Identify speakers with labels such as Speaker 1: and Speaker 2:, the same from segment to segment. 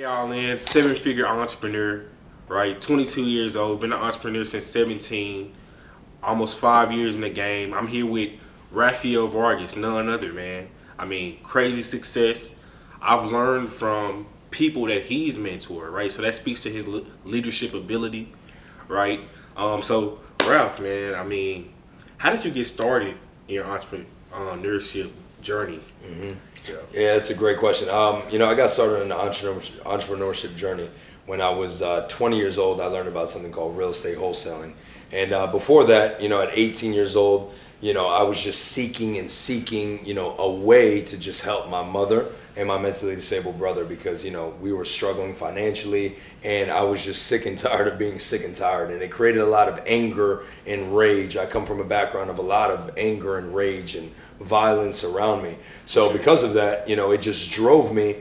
Speaker 1: y'all in, seven-figure entrepreneur, right? 22 years old, been an entrepreneur since 17, almost 5 years in the game. I'm here with Raphael Vargas, none other, man. I mean, crazy success. I've learned from people that he's mentored, right? So that speaks to his leadership ability, right? So Ralph, man, I mean, how did you get started in your entrepreneurship journey?
Speaker 2: Mm-hmm. Yeah, that's a great question. I got started in the entrepreneurship journey when I was 20 years old. I learned about something called real estate wholesaling. And before that, at 18 years old, I was just seeking, a way to just help my mother and my mentally disabled brother because, we were struggling financially and I was just sick and tired of being sick and tired. And it created a lot of anger and rage. I come from a background of a lot of anger and rage and violence around me. So because of that, it just drove me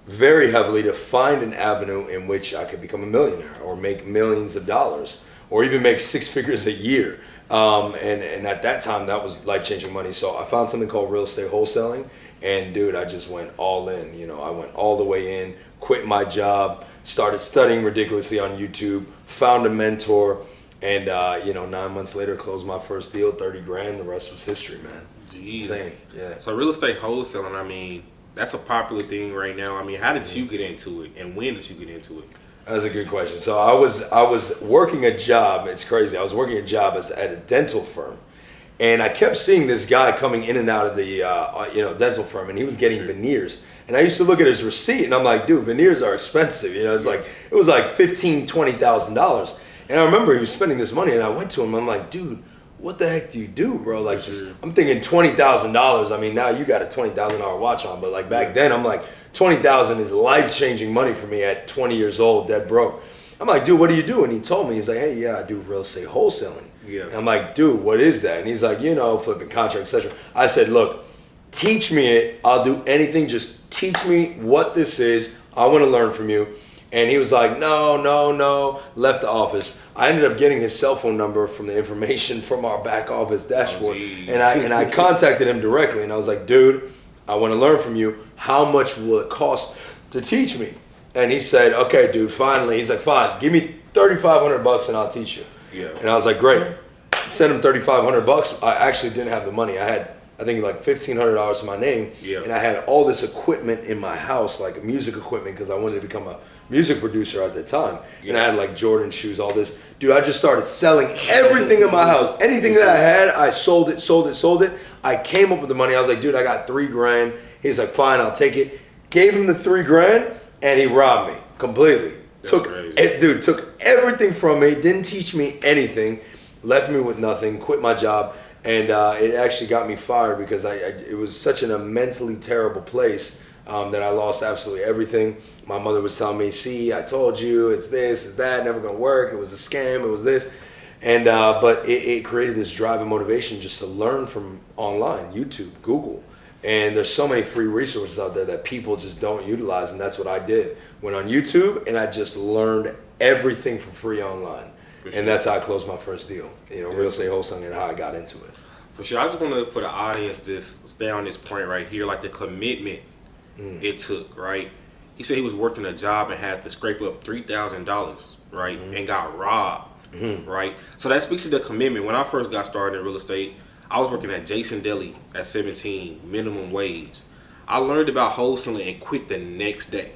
Speaker 2: very heavily to find an avenue in which I could become a millionaire or make millions of dollars or even make six figures a year. And at that time, that was life-changing money. So I found something called real estate wholesaling. And dude, I just went all in. I went all the way in, quit my job, started studying ridiculously on YouTube, found a mentor, and 9 months later, closed my first deal, 30 grand. The rest was history, man.
Speaker 1: Jeez.
Speaker 2: Insane. Yeah.
Speaker 1: So real estate wholesaling, I mean, that's a popular thing right now. I mean, how did you get into it, and when did you get into it?
Speaker 2: That's a good question. So I was working a job. It's crazy. I was working a job at a dental firm, and I kept seeing this guy coming in and out of the dental firm, and he was getting veneers. And I used to look at his receipt, and I'm like, dude, veneers are expensive. It was like $15,000, $20,000. And I remember he was spending this money, and I went to him. I'm like, dude, what the heck do you do, bro? Like, I'm thinking $20,000. I mean, now you got a $20,000 watch on, but like back then, I'm like, $20,000 is life-changing money for me at 20 years old, dead broke. I'm like, dude, what do you do? And he told me, he's like, hey, yeah, I do real estate wholesaling.
Speaker 1: Yeah.
Speaker 2: And I'm like, dude, what is that? And he's like, flipping contracts, etc. I said, look, teach me it. I'll do anything. Just teach me what this is. I want to learn from you. And he was like, no, left the office. I ended up getting his cell phone number from the information from our back office dashboard. And I contacted him directly. And I was like, dude, I want to learn from you. How much will it cost to teach me? And he said, okay, dude, finally. He's like, fine, give me $3,500 and I'll teach you.
Speaker 1: Yeah.
Speaker 2: And I was like, great. Sent him $3,500. I actually didn't have the money. I had, I think, like $1,500 to my name.
Speaker 1: Yeah. And
Speaker 2: I had all this equipment in my house, like music equipment, because I wanted to become a music producer at the time. Yeah. And I had like Jordan shoes, all this. Dude, I just started selling everything in my house. Anything that I had, I sold it. I came up with the money. I was like, dude, I got $3 grand. He's like, fine, I'll take it. Gave him the $3 grand and he robbed me completely. Took everything from me, didn't teach me anything, left me with nothing, quit my job. And it actually got me fired because it was such a mentally terrible place that I lost absolutely everything. My mother was telling me, see, I told you, it's this, it's that, never gonna work, it was a scam, it was this. And but it created this drive and motivation just to learn from online, YouTube, Google. And there's so many free resources out there that people just don't utilize, and that's what I did. Went on YouTube and I just learned everything for free online. And that's how I closed my first deal, real estate wholesaling, and how I got into it.
Speaker 1: For sure. I just want to, for the audience, just stay on this point right here, like the commitment it took, right? He said he was working a job and had to scrape up $3,000, right, and got robbed, right? So that speaks to the commitment. When I first got started in real estate, I was working at Jason Deli at 17, minimum wage. I learned about wholesaling and quit the next day.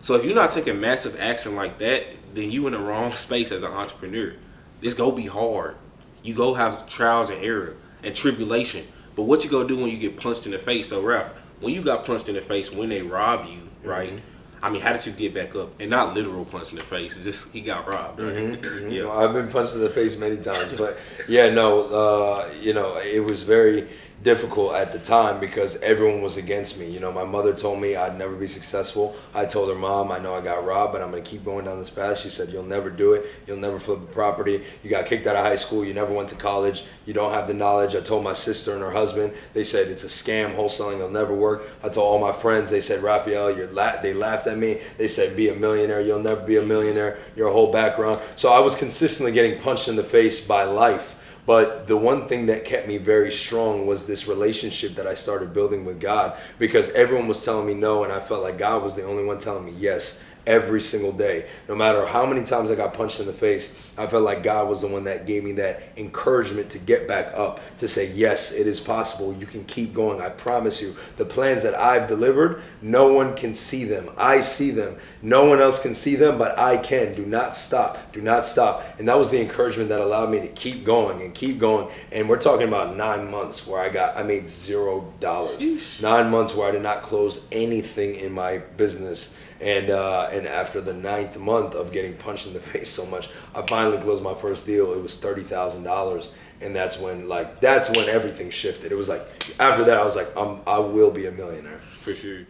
Speaker 1: So if you're not taking massive action like that, then you in the wrong space as an entrepreneur. It's gonna be hard. You go have trials and error and tribulation. But what you gonna do when you get punched in the face? So Ralph, when you got punched in the face, when they rob you, right? I mean, how did you get back up? And not literal punch in the face. It's just he got robbed, right?
Speaker 2: Yeah. I've been punched in the face many times, but it was very difficult at the time because everyone was against me. My mother told me I'd never be successful. I told her, Mom, I know I got robbed, but I'm going to keep going down this path. She said, you'll never do it. You'll never flip a property. You got kicked out of high school. You never went to college. You don't have the knowledge. I told my sister and her husband. They said, it's a scam. Wholesaling will never work. I told all my friends. They said, Raphael, they laughed at me. They said, be a millionaire. You'll never be a millionaire. Your whole background. So I was consistently getting punched in the face by life. But the one thing that kept me very strong was this relationship that I started building with God, because everyone was telling me no and I felt like God was the only one telling me yes. every single day. No matter how many times I got punched in the face, I felt like God was the one that gave me that encouragement to get back up, to say, yes, it is possible. You can keep going. I promise you, the plans that I've delivered, no one can see them. I see them. No one else can see them, but I can. Do not stop. Do not stop. And that was the encouragement that allowed me to keep going and keep going. And we're talking about 9 months where I made $0. 9 months where I did not close anything in my business. And after the 9th month of getting punched in the face so much, I finally closed my first deal. It was $30,000, and that's when everything shifted. It was like after that, I was like, I will be a millionaire.
Speaker 1: For sure.